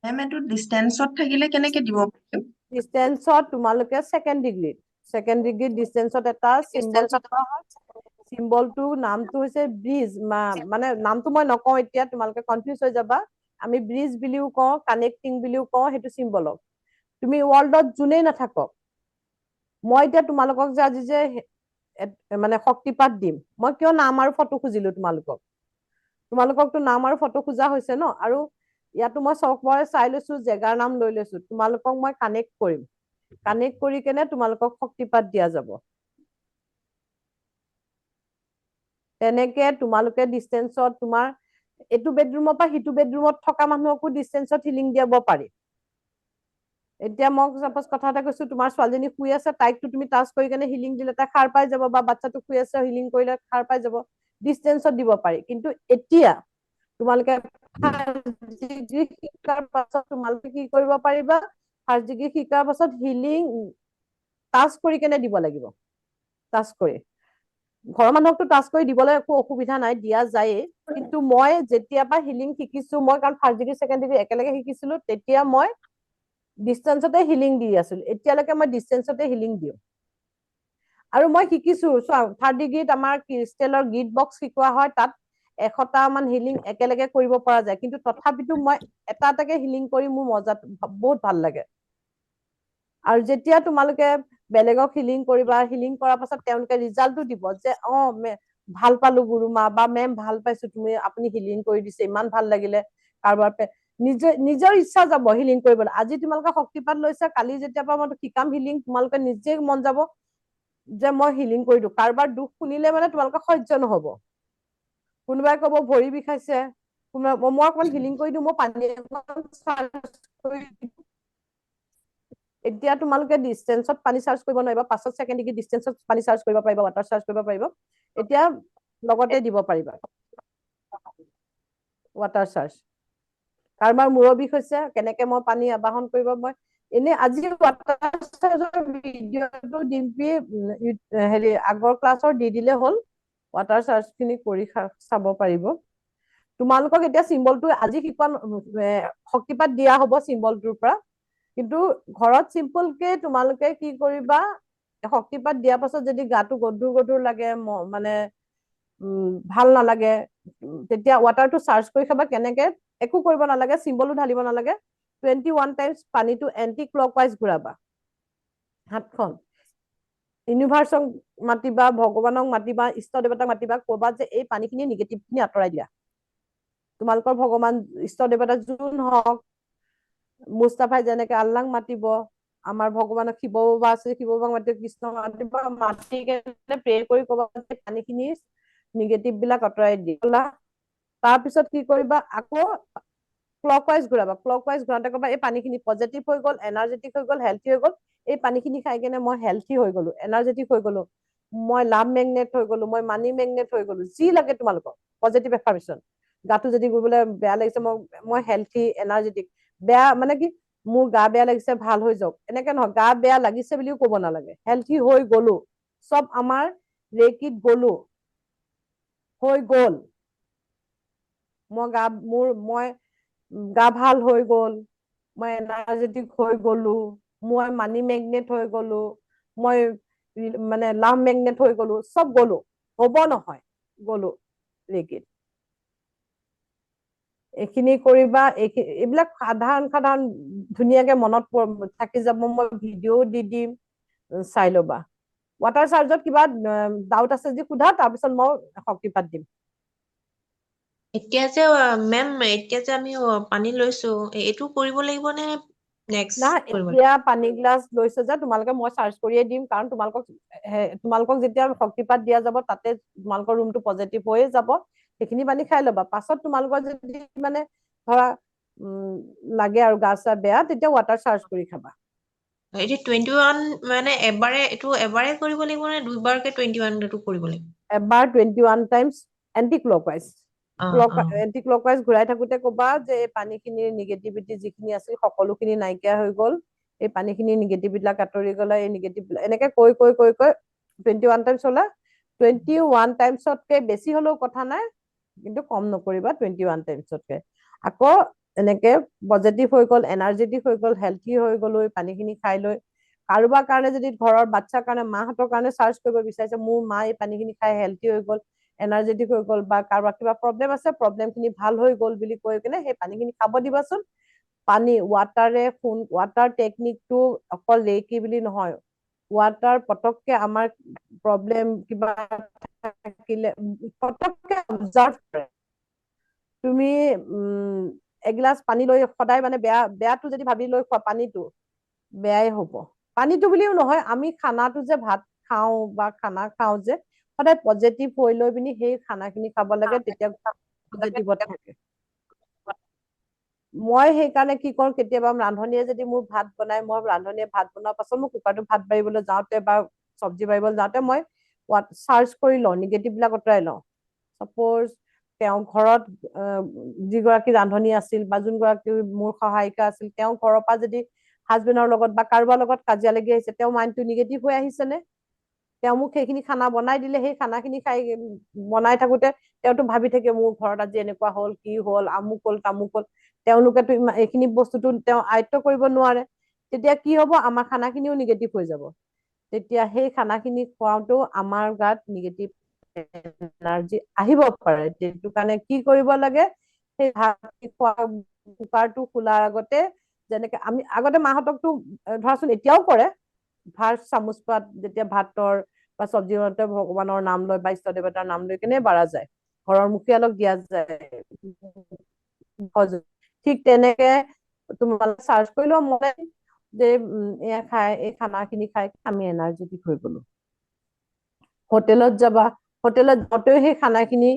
মেম এইটো ডিষ্টেন্সত থাকিলে কেনেকে দিব পাৰিম? ডিষ্টেন্সত তোমালোকে 2nd ডিগ্ৰীত ডিষ্টেন্সত এটা চিম্বল থকা হয়। চিম্বলটো নামটো হৈছে ব্ৰিজ, মানে নামটো মই নকওঁ এতিয়া, তোমালোকে কনফিউজ হৈ যাবা। আমি ব্ৰিজ বুলিও কওঁ, কানেক্টিং বুলিও কওঁ, সেইটো চিম্বলক। তুমি ৱৰ্ল্ডত যোনেই নাথাকক, মই এতিয়া তোমালোকক যে আজি যে মানে শক্তিপাত দিম, মই কিয় নাম আৰু ফটো খুজিলো তোমালোককতো নাম আৰু ফটো খোজা হৈছে ন। আৰু ইয়াতো মই চবৰে চাই লৈছো, জেগাৰ নাম লৈ লৈছো, তোমালোকক মই কানেক্ট কৰিম, কানেক্ট কৰি কেনে তোমালোকক শক্তিপাত দিয়া যাব। তেনেকে তোমালোকে ডিষ্টেন্সত, তোমাৰ এইটো বেডৰুমৰ পৰা সিটো বেডৰুমত থকা মানুহকো ডিষ্টেন্সত হিলিং দিয়াব পাৰি। এতিয়া মই চাপোজ কথা এটা কৈছো, তোমাৰ ছোৱালীজনী শুই আছে, তাইকতো তুমি টাচ কৰি কেনে হিলিং দিলে তাই সাৰ পাই যাব, বা বাচ্ছাটো শুই আছে হিলিং কৰিলে সাৰ পাই যাব, ডিষ্টেন্সত দিব পাৰি। কিন্তু এতিয়া তোমালোকে শিকাৰ পাছত তোমালোকে কি কৰিব পাৰিবা, ফাৰ্ষ্ট ডিগ্ৰী শিকাৰ পাছত হিলিং টাচ কৰি কেনে দিব লাগিব, টাচ কৰি। ঘৰৰ মানুহকতো টাচ কৰি দিবলৈ একো অসুবিধা নাই, দিয়া যায়েই। কিন্তু মই যেতিয়াৰ পৰা হিলিং শিকিছো, মই কাৰণ ফাৰ্ষ্ট ডিগ্ৰী ছেকেণ্ড ডিগ্ৰী একেলগে শিকিছিলো, তেতিয়া মই ডিষ্টেন্সতে হিলিং দি আছিলো। এতিয়ালৈকে মই ডিষ্টেন্সতে হিলিং দিওঁ। আৰু মই শিকিছো, থাৰ্ড ডিগ্ৰীত আমাৰ ক্ৰিষ্টেলৰ গিট বক্স শিকোৱা হয়, তাত 100টা মান হিলিং একেলগে কৰিব পৰা যায়। কিন্তু তথাপিতো মই এটা এটাকে হিলিং কৰি মোৰ মজাত বহুত ভাল লাগে। আৰু যেতিয়া তোমালোকে বেলেগক হিলিং কৰিবা, হিলিং কৰাৰ পাছত তেওঁলোকে ৰিজাল্টটো দিব যে ভাল পালো গুৰুমা বা মেম ভাল পাইছো, আপুনি হিলিং কৰি দিছে, ইমান ভাল লাগিলে। কাৰোবাৰ নিজৰ ইচ্ছা যাব হিলিং কৰিবলৈ। আজি তোমালোকে শক্তিপাত লৈছা, কালি যেতিয়া পৰা মই শিকাম হিলিং, তোমালোকে নিজে মন যাব যে মই হিলিং কৰি দিওঁ। কাৰোবাৰ দুখ শুনিলে মানে তোমালোকে সহ্য নহব। কোনোবাই কব ভৰি বিষাইছে, কোনোবাই মই অকমান হিলিং কৰি দিওঁ, মই পানী এতিয়া তোমালোকে ডিষ্টেন্সত পানী চাৰ্জ কৰিব নোৱাৰিবা, পাছত ছেকেণ্ড ডিগ্ৰী ডিষ্টেন্সত পানী চাৰ্জ কৰিব পাৰিবা, ৱাটাৰ চাৰ্জ কৰিব পাৰিবা। এতিয়া লগতে দিব পাৰিবা ৱাটাৰ চাৰ্জ। কাৰোবাৰ মূৰৰ বিষ হৈছে, কেনেকে মই পানী আবাহন কৰিব, মই আজি ৱাটাৰ চাৰ্জৰ ভিডিঅ'টো ডিম্পি হেৰি আগৰ ক্লাছৰ দি দিলে হ'ল, ৱাটাৰ চাৰ্জ খিনি কৰি চাব পাৰিব। তোমালোকক এতিয়া চিম্বলটো আজি শিকোৱা শক্তিপাত দিয়া হ'ব চিম্বলটোৰ পৰা। কিন্তু ঘৰত চিম্পলকে তোমালোকে কি কৰিবা, শক্তিপাত দিয়াৰ পাছত যদি গাটো গধুৰ গধুৰ লাগে, মানে ভাল নালাগে, তেতিয়া ৱাটাৰটো চাৰ্জ কৰি খাবা। কেনেকে, একো কৰিব নালাগে, চিম্বলো ঢালিব নালাগে। 21 টাইমছ পানীটো এণ্টি ক্লকৱাইজ ঘূৰাবা হাতখন। ইউনিভাৰ্চক মাতিবা, ভগৱানক মাতিবা, ইষ্ট দেৱতাক মাতিবা, কবা যে এই পানীখিনি নিগেটিভ খিনি আঁতৰাই দিয়া। তোমালোকৰ ভগৱান ইষ্ট দেৱতা যোন হওক, মুস্তাফাই যেনেকে আল্লাহক মাতিব, আমাৰ ভগৱানক শিৱ বাবা আছে, শিৱ বাবাক মাতিব, কৃষ্ণক মাতিব, মাতি কেনে প্ৰে কৰি কবা যে পানীখিনি নিগেটিভ বিলাক আঁতৰাই দিয়া। তাৰপিছত কি কৰিবা, আকৌ ক্লকৱাইজ ঘূৰাবা। ক্লকৱাইজ ঘূৰাওঁতে কবা এই পানীখিনি পজিটিভ হৈ গ'ল, এনাৰ্জেটিক হৈ গ'ল, হেল্থি হৈ গ'ল। এই পানীখিনি খাই কেনে মই হেল্থি হৈ গলো, এনাৰ্জেটিক হৈ গলো, মই লাভ মেগনেট হৈ গলো, মই মানি মেগনেট হৈ গলো, যি লাগে তোমালোকক পজিটিভ এফাৰ্মেশ্যন। গাটো যদি বোলে বেয়া লাগিছে, মই হেল্থি, এনাৰ্জেটিক। বেয়া মানে কি, মোৰ গা বেয়া লাগিছে, ভাল হৈ যাওক, এনেকে নহয়। গা বেয়া লাগিছে বুলিও কব নালাগে, হেল্থি হৈ গলো, চব আমাৰ ৰেকিত গলো, হৈ গল। মই গা ভাল হৈ গল, মই এনাৰ্জেটিক হৈ গলো, মই মানি মেগনেট হৈ গলো, মই মানে লাভ মেগনেট হৈ গলো, চব গলো, হব নহয়, গলো ৰেকিত। এইখিনি কৰিবা। এইবিলাক সাধাৰণ সাধাৰণ ধুনীয়াকে মনত থাকি যাব। মই ভিডিঅ' দি দিম, চাই ল'বা। ৱাটাৰ চাৰ্জত কিবা ডাউট আছে যদি সোধা, তাৰপিছত মই শক্তিপাত দিম। এতিয়া যে মেম, এতিয়া যে আমি পানী লৈছো, এইটো কৰিব লাগিব নে নেক্সট না, কৰিব লাগিব? এতিয়া পানী গ্লাছ লৈছে যে তোমালোকে, মই চাৰ্জ কৰিয়ে দিম। কাৰণ তোমালোকক যেতিয়া শক্তিপাত দিয়া যাব, তাতে তোমালোকৰ ৰুমটো পজিটিভ হৈয়ে যাব। সেইখিনি পানী খাই ল'বা। পাছত তোমালোকৰ যদি মানে ধৰা লাগে আৰু গা চা বেয়া, তেতিয়া ৱাটাৰ চাৰ্জ কৰি খাবা। এইটো 21 মানে এবাৰে কৰিব লাগিব নে দুইবাৰকে 21টো কৰিব লাগিব? এবাৰ 21 টাইমছ এণ্টি ক্লকৱাইজ। অ অ এণ্টি ক্লকৱাইজ ঘূৰাই থাকোতে কবা যে এই পানীখিনিৰ নিগেটিভিটি যিখিনি আছিল সকলোখিনি নাইকিয়া হৈ গল, এই পানীখিনি নিগেটিভ বিলাক আঁতৰি গলা, এই নিগেটিভ বিলাক, এনেকে কৈ 21 টাইমছ হলে। 21 টাইমছতকে বেছি হলেও কথা নাই, কিন্তু কম নকৰিবা 21 টাইমছতকে। আকৌ এনেকে পজিটিভ হৈ গল, এনাৰ্জেটিক হৈ গল, হেল্থি হৈ গলো পানীখিনি খাই লৈ। কাৰোবাৰ কাৰণে যদি ঘৰৰ বাচ্ছাৰ কাৰণে, মাহঁতৰ কাৰণে চাৰ্জ কৰিব বিচাৰিছে, মোৰ মা এই পানীখিনি খাই হেল্থি হৈ গল, এনাৰ্জেটিক হৈ গল, বা কাৰোবাৰ কিবা প্ৰব্লেম আছে, প্ৰব্লেম খিনি ভাল হৈ গল বুলি কৈ কিনে সেই পানীখিনি খাব দিবাচোন। পানী ৱাটাৰ টেকনিকটো অকল ৰেকি বুলি নহয়, ৱাটাৰ পটককে আমাৰ প্ৰব্লেম কিবা থাকিলে পটককে অবজাৰ্ভ কৰে। তুমি এগিলাচ পানী লৈ সদায় মানে বেয়াটো যদি ভাবি লৈ খোৱা, পানীটো বেয়াই হব। পানীটো বুলিও নহয়, আমি খানাটো যে ভাত খাওঁ বা খানা খাওঁ যে, সদায় পজিটিভ হৈ লৈ পিনি সেই খানাখিনি খাব লাগে, তেতিয়া পজিটিভত থাকে। মই সেইকাৰণে কি কৰো, কেতিয়াবা ৰান্ধনীয়ে যদি মোৰ ভাত বনাই, মই ৰান্ধনীয়ে ভাত বনোৱাৰ পাছত মই কুকাৰটো ভাত বাঢ়িবলৈ যাওঁতে বা চব্জি বাঢ়িবলৈ যাওঁতে মই চাৰ্জ কৰি লওঁ, নিগেটিভ বিলাক আঁতৰাই লওঁ। চাপ'জ তেওঁ ঘৰত যিগৰাকী ৰান্ধনী আছিল বা যোনগৰাকী মোৰ সহায়িকা আছিল, তেওঁ ঘৰৰ পৰা যদি হাজবেণ্ডৰ লগত বা কাৰোবাৰ লগত কাজিয়া লাগি আহিছে, তেওঁৰ মাইণ্ডটো নিগেটিভ হৈ আহিছেনে? তেওঁ মোক সেইখিনি খানা বনাই দিলে, সেই খানাখিনি খাই বনাই থাকোতে তেওঁতো ভাবি থাকে মোৰ ঘৰত আজি এনেকুৱা হ'ল, কি হ'ল, আমুক হ'ল তামুক হ'ল। তেওঁলোকেতো এইখিনি বস্তুটো তেওঁ আয়ত্ব কৰিব নোৱাৰে। তেতিয়া কি হ'ব, আমাৰ খানাখিনিও নিগেটিভ হৈ যাব। তেতিয়া সেই খানাখিনি খোৱাওতেও আমাৰ গাত নিগেটিভ এনাৰ্জি আহিব পাৰে। সেইটো কাৰণে কি কৰিব লাগে, সেই ভাত খোৱা কুকাৰটো খোলাৰ আগতে, যেনেকে আমি আগতে মাহঁতকতো ধৰাচোন এতিয়াও কৰে, ভাত চামুচ পাত যেতিয়া ভাতৰ বা চব্জি বনাওঁতে ভগৱানৰ নাম লয় বা ইষ্ট দেৱতাৰ নাম লৈ কেনে বাঢ়া যায়, ঘৰৰ মুখীয়ালক দিয়া যায়। ঠিক তেনেকে তোমালোকে চাৰ্চ কৰি লোৱা মনে যে এয়া খাই, এই খানাখিনি খাই আমি এনাৰ্জেটিক হৈ গলো। হোটেলত যাবা, হোটেলত যাওঁতেও সেই খানাখিনি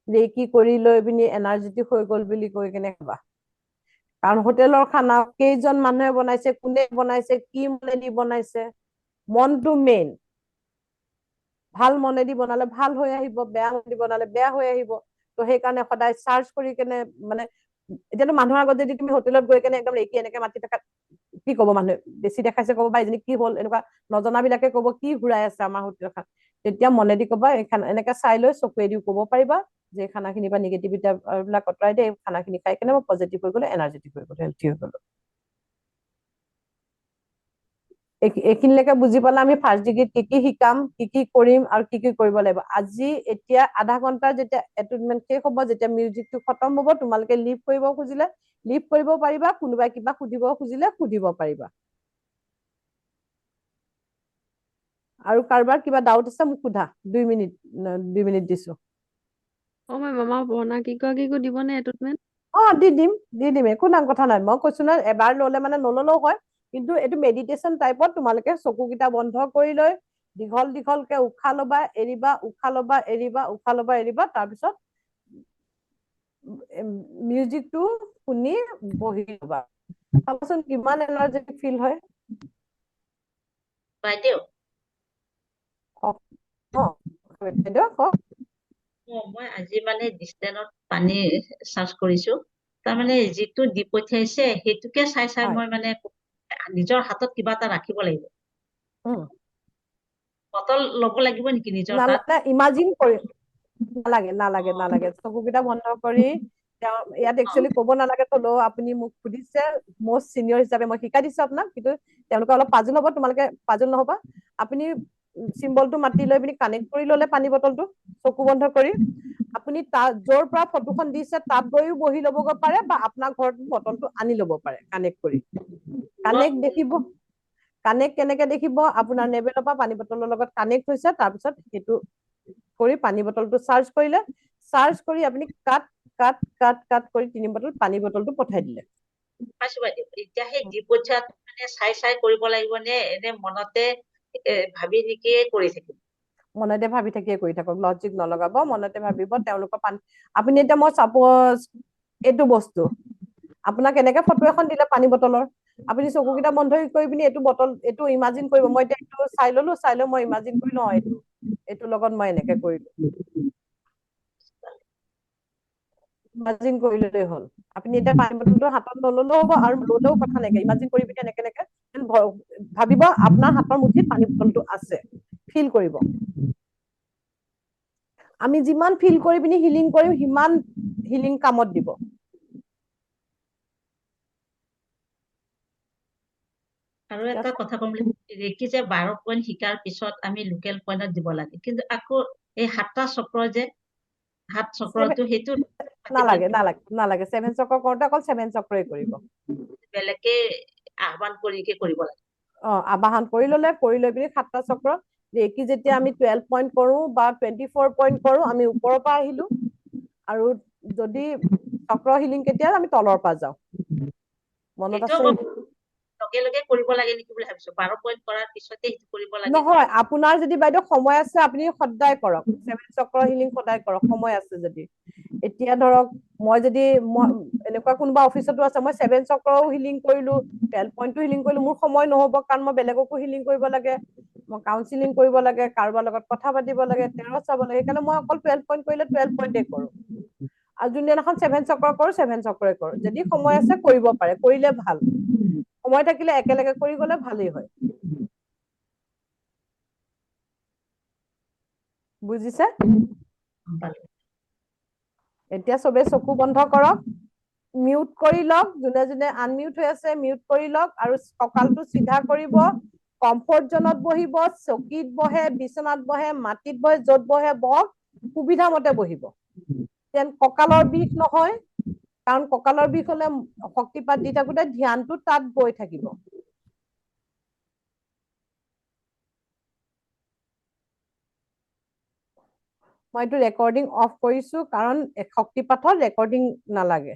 ৰেকি কৰি লৈ পিনি এনাৰ্জেটিক হৈ গল বুলি কৈ কেনে খাবা। কাৰণ হোটেলৰ খানা কেইজন মানুহে বনাইছে, কোনে বনাইছে, কি মনেদি বনাইছে, মনটো মেইন। ভাল মনেদি বনালে ভাল হৈ আহিব, বেয়া মনেদি বনালে বেয়া হৈ আহিব। তো সেইকাৰণে সদায় চাৰ্চ কৰি কেনে, মানে এতিয়াতো মানুহৰ আগত যদি তুমি হোটেলত গৈ কেনে একদম ৰেকি এনেকে মাতি থাকা, কি কব মানুহে, বেছি দেখাইছে কব বা এজনী কি হ'ল, এনেকুৱা নজনা বিলাকে কব কি ঘূৰাই আছে আমাৰ হোটেল খান। তেতিয়া মনেদি কবা, এনেকে চাই লৈ চকুৱেদিও কব পাৰিবা যে খানাখিনি বা নিগেটিভিটি বিলাক আঁতৰাই দিয়ে, এই খানাখিনি খাই কেনে মই পজিটিভ হৈ গলো, এনাৰ্জেটিক হৈ গলো, হেল্থি হৈ গলো। এইখিনিলৈকে বুজি পালে আমি ফাৰ্ষ্ট ডিগ্ৰীত কি কি শিকাম, কি কি কৰিম আৰু কি কি কৰিব লাগিব। আজি এতিয়া আধা ঘন্টা যেতিয়া এটেনমেন্ট শেষ হ'ব, যেতিয়া মিউজিকটো খতম হ'ব, তোমালোকে লিভ কৰিব খুজিলে লিভ কৰিব পাৰিবা, কোনোবাই কিবা সুধিব খুজিলে সুধিব পাৰিবা। আৰু কাৰোবাৰ কিবা ডাউট আছে মোক সোধা, 2 মিনিট দিছো। মেম আমাৰ বৰ্ণাকীগৰাকীকো দিবনে এটুটমেণ্ট? দি দিম, একো কথা নাই। মই কৈছো ন, এবাৰ ললে মানে নললেও হয়, কিন্তু এইটো মেডিটেশ্যন টাইপত তোমালোকে চকুকেইটা বন্ধ কৰি লৈ দীঘল দীঘলকে উশাহ লবা, এৰিবা, উশাহ লবা, এৰিবা, উশাহ লবা, এৰিবা। তাৰপিছত মিউজিকটো শুনি বহি লবা। চাবাচোন কিমান এনাৰ্জেটিক ফিল হয়। বাইদেউ, বাইদেউ কওক। মই আজি মানে ডিষ্টেনত পানী চাৰ্জ কৰিছো। তাৰমানে যিটো দি পঠিয়াইছে সেইটোকে চাই হয়। মই মানে নিজৰ হাতত কিবা এটা ৰাখিব লাগিব। বটল ল'ব লাগিব নেকি নিজৰ তাত? ইমাজিন কৰি নালাগে অ নালাগে। চকুকেইটা বন্ধ কৰি, তেওঁ ইয়াত একচুৱেলি ক'ব নালাগে, থলেও আপুনি মোক সুধিছে, মষ্ট চিনিয়ৰ হিচাপে মই শিকাই দিছো আপোনাক, কিন্তু তেওঁলোকে অলপ পাজল হ'ব, তোমালোকে পাজল নহবা। আপুনি চিম্বলটো মাতি লৈ পিনি কানেক্ট কৰি ললে পানী বটলটো, চকু বন্ধ কৰি। আপুনি তাত যৰ পৰা ফটোখন দিছে তাত গৈও বহি লবগৈ পাৰে, বা আপোনাৰ ঘৰত বটলটো আনি লব পাৰে কানেক্ট কৰি। কানেক্ট দেখিব, কানেক্ট কেনেকে দেখিব, আপোনাৰ নেবেলৰ পৰা পানী বটলৰ লগত কানেক্ট হৈছে, তাৰপিছত সেইটো কৰি পানী বটলটো চাৰ্জ কৰিলে, চাৰ্জ কৰি আপুনি কাট কাট কাট কাট কৰি 3 বটল পানী বটলটো পঠাই দিলে। পাইছো বাইদেউ। এতিয়া সেই দি পঠিয়াটো মানে চাই চাই কৰিব লাগিব নে এনে মনতে ভাবি নেকিয়ে কৰি থাকিম? মনতে ভাবি থাকিয়ে কৰি থাকক, লজিক নলগাব, মনতে ভাবিব তেওঁলোকৰ পানী। আপুনি এতিয়া মই চাপোজ এইটো বস্তু আপোনাক এনেকে ফটো এখন দিলে পানী বটলৰ, আপুনি চকুকেইটা বন্ধ কৰি পিনি এইটো বটল, এইটো ইমাজিন কৰিব। মই এতিয়া এইটো চাই ললো, চাই লৈ মই ইমাজিন কৰি লওঁ, এইটোৰ লগত মই এনেকে কৰিলো, ইমাজিন কৰি ললেই হ'ল। আপুনি এতিয়া পানী বটলটো হাতত নললেও হ'ব, আৰু ললেও কথা নাইকিয়া, ইমাজিন কৰি পিনি এনেকে ভাবিব আপোনাৰ হাতৰ মুঠিত পানী বটলটো আছে, ফিল কৰিব। আমি যিমান ফিল কৰি পিনি হিলিং কৰিম, সিমান হিলিং কামত দিব। আৰু এটা কথা কম বুলি, ৰেকি যে 12 পইণ্ট শিকাৰ পিছত আমি লোকেল পইণ্টত দিব লাগে, কিন্তু আকৌ এই 7টা চক্ৰ যে, 7 চক্ৰটো সেইটো নালাগে 7 চক্ৰ কৰোতে অকল 7 চক্ৰই কৰিব। বেলেগে আহ্বান কৰি কৰিব লাগে। আবাহন কৰি ললে, কৰি লৈ পিনি 7টা চক্ৰ ৰেকি যেতিয়া আমি 12 পইণ্ট কৰো বা 24 পইণ্ট কৰো, আমি ওপৰৰ পৰা আহিলো। আৰু যদি চক্ৰ হিলিং কেতিয়া, আমি তলৰ পৰা যাওঁ। মনত সেইটোও আছে? মই লগে লগে কৰিব লাগে নেকি বুলি ভাবিছো, 12 পইণ্ট কৰাৰ পিছতে সেইটো কৰিব লাগে। নহয়, আপোনাৰ যদি বাইদেউ সময় আছে, আপুনি সদায় কৰক, 7 চক্ৰ হিলিং সদায় কৰক, সময় আছে যদি। এতিয়া ধৰক মই যদি এনেকুৱা কোনোবা অফিচতো আছে, মই 7 চক্ৰও হিলিং কৰিলো, 12 পইণ্টটো হিলিং কৰিলো, মোৰ সময় নহব, কাৰণ মই বেলেগকো হিলিং কৰিব লাগে, মই কাউন্সিলিং কৰিব লাগে, কাৰোবাৰ লগত কথা পাতিব লাগে, তেওঁ চাব লাগে। সেইকাৰণে মই অকল 12 পইণ্ট কৰিলে 12 পইণ্টে কৰো। আৰু যোনদিনাখন 7 চক্ৰ কৰো, 7 চক্ৰই কৰো। যদি সময় আছে কৰিব পাৰে, কৰিলে ভাল। সময় থাকিলে একেলগে কৰি গলে ভালেই হয় বুজিছে গম পালো এতিয়া চবে চকু বন্ধ কৰক মিউট কৰি লওক যোনে যোনে আনমিউট হৈ আছে মিউট কৰি লওক আৰু কঁকালটো চিধা কৰিব কমফৰ্ট জোনত বহিব চকীত বহে বিচনাত বহে মাটিত বহে য'ত বহে বহক সুবিধা মতে বহিব যেন কঁকালৰ বিষ নহয় কাৰণ কঁকালৰ বিষ হলে শক্তিপাত দি থাকোতে ধ্যানটো তাত গৈ থাকিব মই এইটো ৰেকৰ্ডিং অফ কৰিছো কাৰণ শক্তিপাঠত ৰেকৰ্ডিং নালাগে